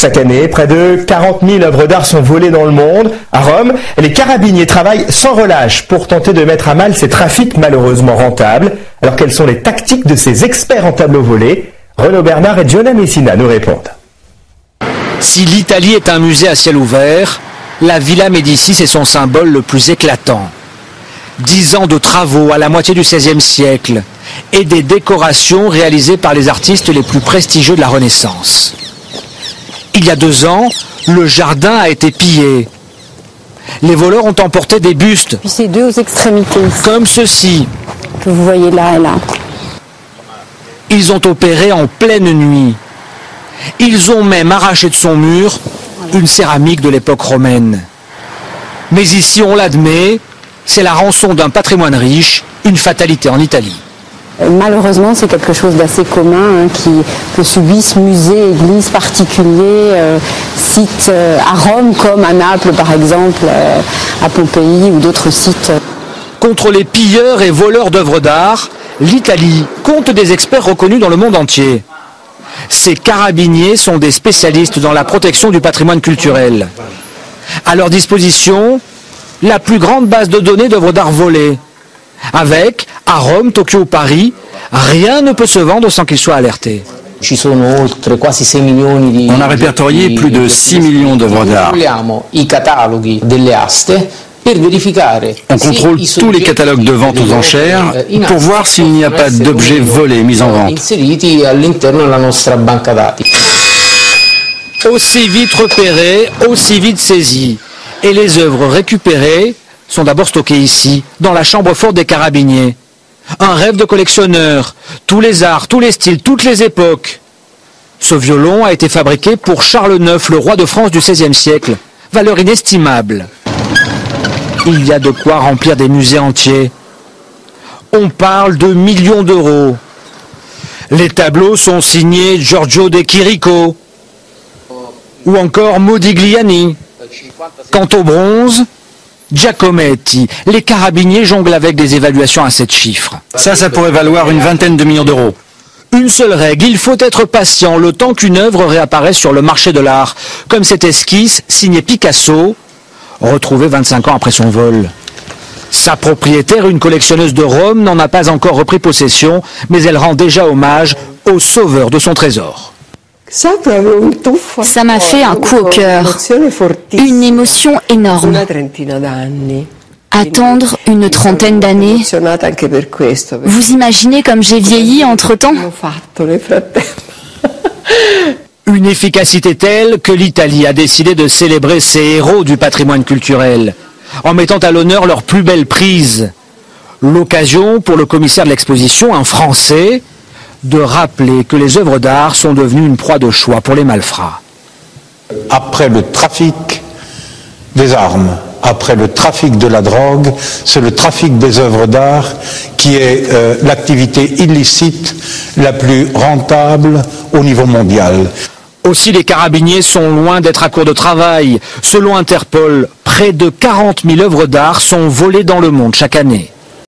Chaque année, près de 40 000 œuvres d'art sont volées dans le monde. À Rome, les carabiniers travaillent sans relâche pour tenter de mettre à mal ces trafics malheureusement rentables. Alors quelles sont les tactiques de ces experts en tableaux volés? Renaud Bernard et Giona Messina nous répondent. Si l'Italie est un musée à ciel ouvert, la Villa Médicis est son symbole le plus éclatant. 10 ans de travaux à la moitié du XVIe siècle et des décorations réalisées par les artistes les plus prestigieux de la Renaissance. Il y a 2 ans, le jardin a été pillé. Les voleurs ont emporté des bustes. Puis ces 2 aux extrémités. Comme ceci. Que vous voyez là et là. Ils ont opéré en pleine nuit. Ils ont même arraché de son mur une céramique de l'époque romaine. Mais ici, on l'admet, c'est la rançon d'un patrimoine riche, une fatalité en Italie. Malheureusement, c'est quelque chose d'assez commun que subissent musées, églises particuliers, sites à Rome comme à Naples par exemple, à Pompéi ou d'autres sites. Contre les pilleurs et voleurs d'œuvres d'art, l'Italie compte des experts reconnus dans le monde entier. Ces carabiniers sont des spécialistes dans la protection du patrimoine culturel. À leur disposition, la plus grande base de données d'œuvres d'art volées. Avec, à Rome, Tokyo ou Paris, rien ne peut se vendre sans qu'il soit alerté. On a répertorié plus de 6 millions d'œuvres d'art. On contrôle tous les catalogues de vente aux enchères pour voir s'il n'y a pas d'objets volés mis en vente. Aussi vite repérés, aussi vite saisis. Et les œuvres récupérées sont d'abord stockées ici, dans la chambre forte des carabiniers. Un rêve de collectionneur, tous les arts, tous les styles, toutes les époques. Ce violon a été fabriqué pour Charles IX, le roi de France du XVIe siècle. Valeur inestimable. Il y a de quoi remplir des musées entiers. On parle de millions d'euros. Les tableaux sont signés Giorgio de Chirico ou encore Modigliani. Quant au bronze, Giacometti. Les carabiniers jonglent avec des évaluations à 7 chiffres. Ça pourrait valoir une vingtaine de millions d'euros. Une seule règle, il faut être patient le temps qu'une œuvre réapparaisse sur le marché de l'art, comme cette esquisse signée Picasso, retrouvée 25 ans après son vol. Sa propriétaire, une collectionneuse de Rome, n'en a pas encore repris possession, mais elle rend déjà hommage au sauveur de son trésor. Ça m'a fait un coup au cœur, une émotion énorme. Attendre une trentaine d'années. Vous imaginez comme j'ai vieilli entre-temps? Une efficacité telle que l'Italie a décidé de célébrer ses héros du patrimoine culturel, en mettant à l'honneur leurs plus belles prises. L'occasion pour le commissaire de l'exposition, un Français, de rappeler que les œuvres d'art sont devenues une proie de choix pour les malfrats. Après le trafic des armes, après le trafic de la drogue, c'est le trafic des œuvres d'art qui est l'activité illicite la plus rentable au niveau mondial. Aussi, les carabiniers sont loin d'être à court de travail. Selon Interpol, près de 40 000 œuvres d'art sont volées dans le monde chaque année.